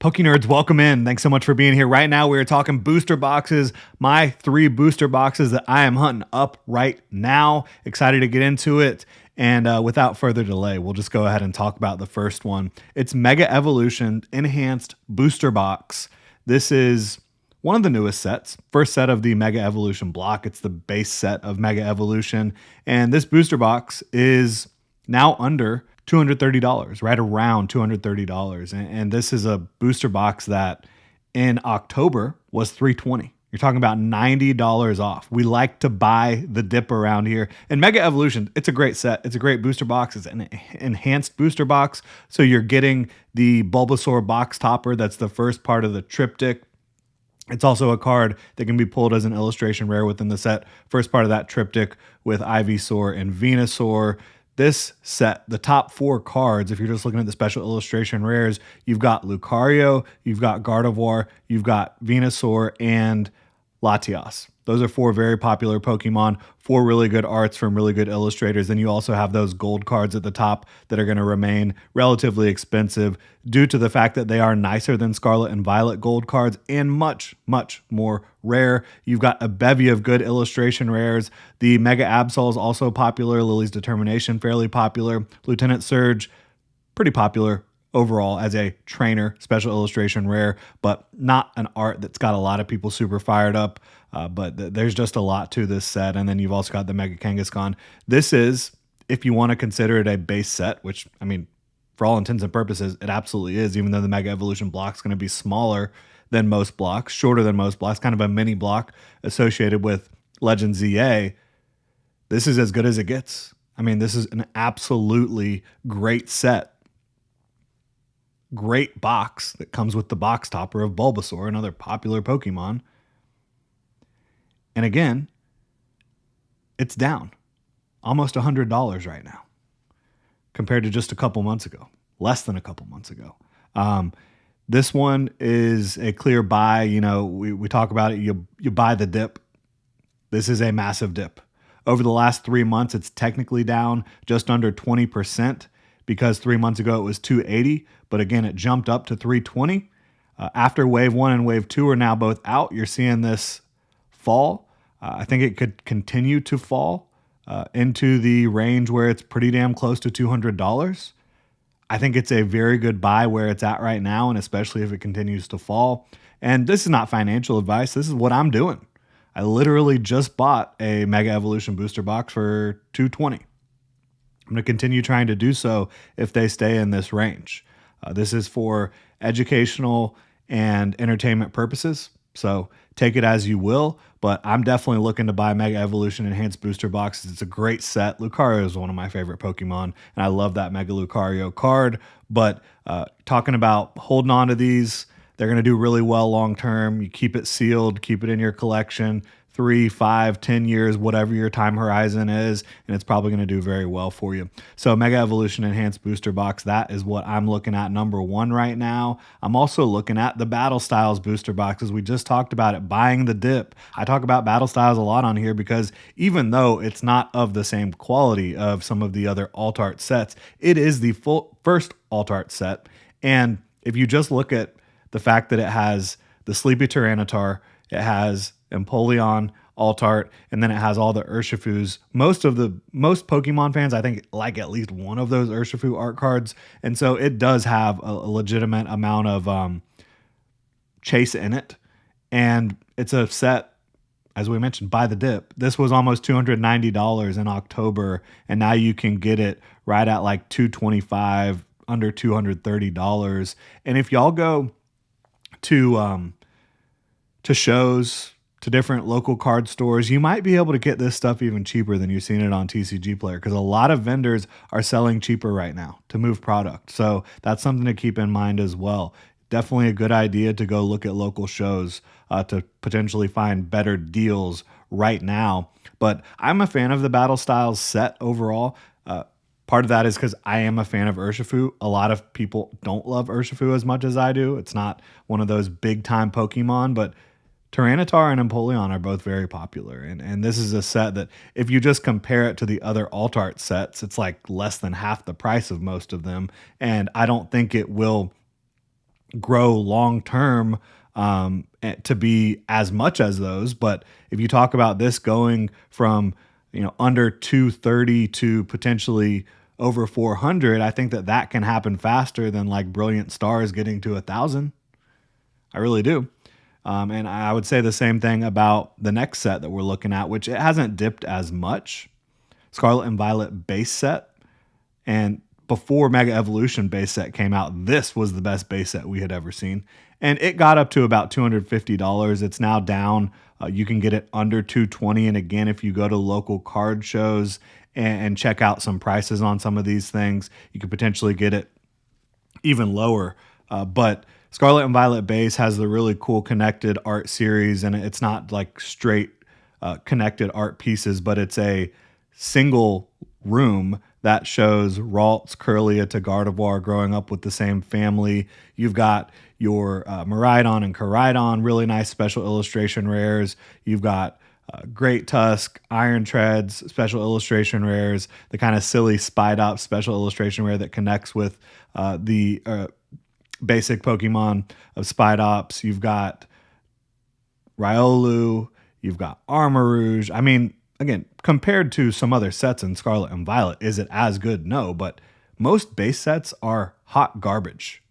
Poke Nerds, welcome in. Thanks so much for being here. Right now, we are talking booster boxes, my 3 booster boxes that I am hunting up right now. Excited to get into it. And without further delay, we'll just go ahead and talk about the first one. It's Mega Evolution Enhanced Booster Box. This is one of the newest sets, first set of the Mega Evolution block. It's the base set of Mega Evolution. And this booster box is now under $230, right around $230. And this is a booster box that in October was $320. You're talking about $90 off. We like to buy the dip around here. And Mega Evolution, it's a great set. It's a great booster box. It's an enhanced booster box. So you're getting the Bulbasaur box topper. That's the first part of the triptych. It's also a card that can be pulled as an illustration rare within the set. First part of that triptych with Ivysaur and Venusaur. This set, the top 4 cards, if you're just looking at the special illustration rares, you've got Lucario, you've got Gardevoir, you've got Venusaur, and Latias. Those are 4 very popular Pokemon, 4 really good arts from really good illustrators. Then you also have those gold cards at the top that are going to remain relatively expensive due to the fact that they are nicer than Scarlet and Violet gold cards and much, much more rare. You've got a bevy of good illustration rares. The Mega Absol is also popular. Lily's Determination, fairly popular. Lieutenant Surge, pretty popular overall as a trainer, special illustration rare, but not an art that's got a lot of people super fired up. But there's just a lot to this set. And then you've also got the Mega Kangaskhan. This is, if you want to consider it a base set, which, I mean, for all intents and purposes, it absolutely is, even though the Mega Evolution block is going to be smaller than most blocks, shorter than most blocks, kind of a mini block associated with Legend ZA. This is as good as it gets. I mean, this is an absolutely great set. Great box that comes with the box topper of Bulbasaur, another popular Pokemon. And again, it's down almost $100 right now compared to just a couple months ago, less than a couple months ago. This one is a clear buy. You know, we talk about it. You buy the dip. This is a massive dip. Over the last 3 months, it's technically down just under 20% because 3 months ago it was 280. But again, it jumped up to 320. After Wave 1 and Wave 2 are now both out, you're seeing this fall. I think it could continue to fall into the range where it's pretty damn close to $200. I think it's a very good buy where it's at right now, and especially if it continues to fall. And this is not financial advice. This is what I'm doing. I literally just bought a Mega Evolution booster box for $220. I'm going to continue trying to do so if they stay in this range. This is for educational and entertainment purposes, so take it as you will, but I'm definitely looking to buy Mega Evolution Enhanced Booster Boxes. It's a great set. Lucario is one of my favorite Pokemon, and I love that Mega Lucario card, but talking about holding on to these, they're going to do really well long term. You keep it sealed, keep it in your collection, 3, 5, 10 years, whatever your time horizon is, and it's probably going to do very well for you. So Mega Evolution Enhanced Booster Box, that is what I'm looking at number 1 right now. I'm also looking at the Battle Styles booster boxes. We just talked about it, buying the dip. I talk about Battle Styles a lot on here because even though it's not of the same quality of some of the other alt art sets, it is the first alt art set. And if you just look at the fact that it has the Sleepy Tyranitar, it has Empoleon alt art, and then it has all the Urshifus. Most Pokemon fans, I think, like at least one of those Urshifu art cards, and so it does have a legitimate amount of chase in it, and it's a set, as we mentioned, by the dip. This was almost $290 in October, and now you can get it right at like $225, under $230. And if y'all go to shows, to different local card stores, you might be able to get this stuff even cheaper than you've seen it on TCG Player, because a lot of vendors are selling cheaper right now to move product. So that's something to keep in mind as well. Definitely a good idea to go look at local shows to potentially find better deals right now. But I'm a fan of the Battle Styles set overall. Part of that is because I am a fan of Urshifu. A lot of people don't love Urshifu as much as I do. It's not one of those big time Pokemon, but Tyranitar and Empoleon are both very popular. And this is a set that if you just compare it to the other alt art sets, it's like less than half the price of most of them. And I don't think it will grow long term to be as much as those. But if you talk about this going from under 230 to potentially over 400, I think that that can happen faster than like Brilliant Stars getting to 1,000. I really do. And I would say the same thing about the next set that we're looking at, which it hasn't dipped as much. Scarlet and Violet base set. And before Mega Evolution base set came out, this was the best base set we had ever seen. And it got up to about $250. It's now down. You can get it under 220. And again, if you go to local card shows and check out some prices on some of these things, you could potentially get it even lower. But Scarlet and Violet base has the really cool connected art series, and it's not like straight connected art pieces, but it's a single room that shows Ralts, Kirlia to Gardevoir growing up with the same family. You've got your Miraidon and Koraidon, really nice special illustration rares. You've got Great Tusk, Iron Treads, special illustration rares, the kind of silly Spidop special illustration rare that connects with the basic Pokemon of Spidops. You've got Riolu, you've got Armarouge. I mean, again, compared to some other sets in Scarlet and Violet, is it as good? No, but most base sets are hot garbage.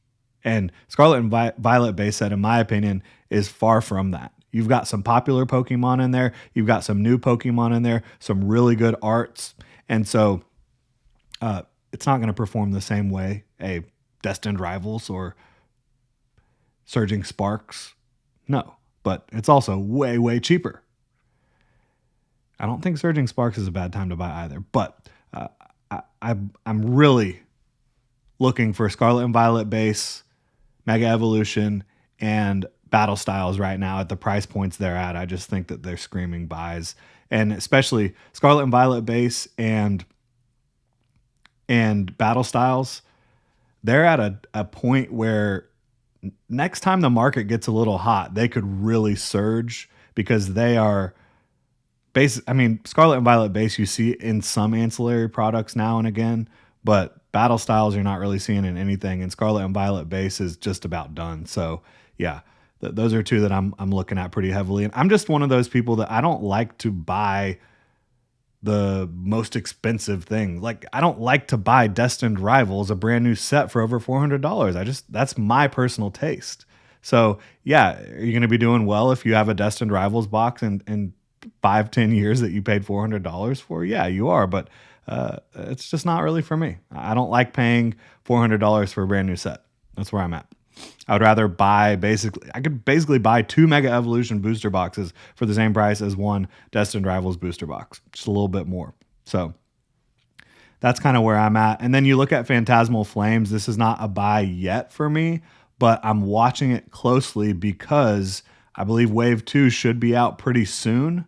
And Scarlet and Violet base set, in my opinion, is far from that. You've got some popular Pokemon in there. You've got some new Pokemon in there, some really good arts. And so it's not going to perform the same way a Destined Rivals or Surging Sparks. No, but it's also way, way cheaper. I don't think Surging Sparks is a bad time to buy either, but I'm really looking for Scarlet and Violet base, Mega Evolution, and Battle Styles right now at the price points they're at. I just think that they're screaming buys, and especially Scarlet and Violet base and Battle Styles. They're at a point where next time the market gets a little hot, they could really surge because they are Scarlet and Violet base you see in some ancillary products now and again, but Battle Styles you're not really seeing in anything, and Scarlet and Violet base is just about done. So yeah, those are two that I'm looking at pretty heavily. And I'm just one of those people that I don't like to buy the most expensive thing. Like, I don't like to buy Destined Rivals, a brand new set for over $400. That's my personal taste. So yeah, are you going to be doing well if you have a Destined Rivals box in 5-10 years that you paid $400 for? Yeah, you are, but it's just not really for me. I don't like paying $400 for a brand new set. That's where I'm at. I would rather I could basically buy 2 Mega Evolution booster boxes for the same price as one Destined Rivals booster box, just a little bit more. So that's kind of where I'm at. And then you look at Phantasmal Flames. This is not a buy yet for me, but I'm watching it closely because I believe Wave 2 should be out pretty soon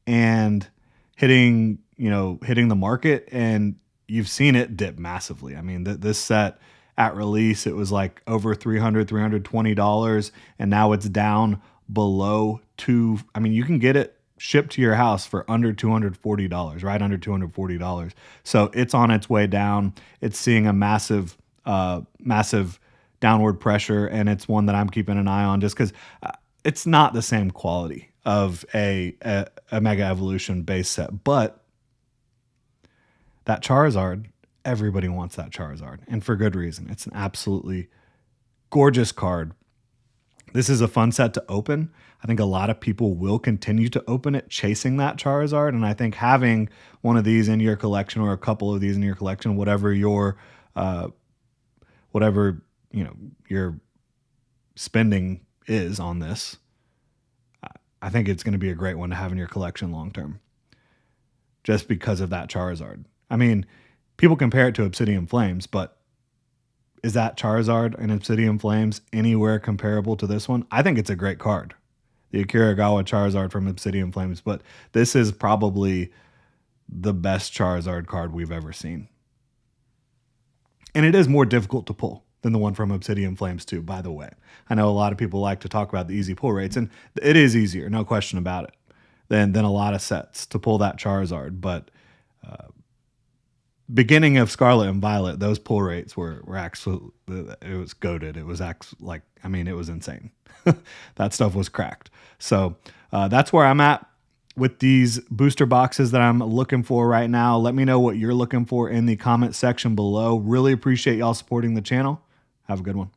and hitting the market, and you've seen it dip massively. I mean, this set at release, it was like over $320, and now it's down below two. I mean, you can get it shipped to your house for under $240, right under $240. So it's on its way down. It's seeing a massive downward pressure, and it's one that I'm keeping an eye on just because it's not the same quality of a Mega Evolution base set, but that Charizard, everybody wants that Charizard, and for good reason. It's an absolutely gorgeous card. This is a fun set to open. I think a lot of people will continue to open it chasing that Charizard, and I think having one of these in your collection or a couple of these in your collection, whatever your spending is on this, I think it's going to be a great one to have in your collection long term, just because of that Charizard. I mean, people compare it to Obsidian Flames, but is that Charizard and Obsidian Flames anywhere comparable to this one? I think it's a great card, the Akiragawa Charizard from Obsidian Flames, but this is probably the best Charizard card we've ever seen. And it is more difficult to pull than the one from Obsidian Flames too, by the way. I know a lot of people like to talk about the easy pull rates, and it is easier, no question about it, than a lot of sets to pull that Charizard, but beginning of Scarlet and Violet, those pull rates were actually, it was goated. It was like, I mean, it was insane. That stuff was cracked. So that's where I'm at with these booster boxes that I'm looking for right now. Let me know what you're looking for in the comment section below. Really appreciate y'all supporting the channel. Have a good one.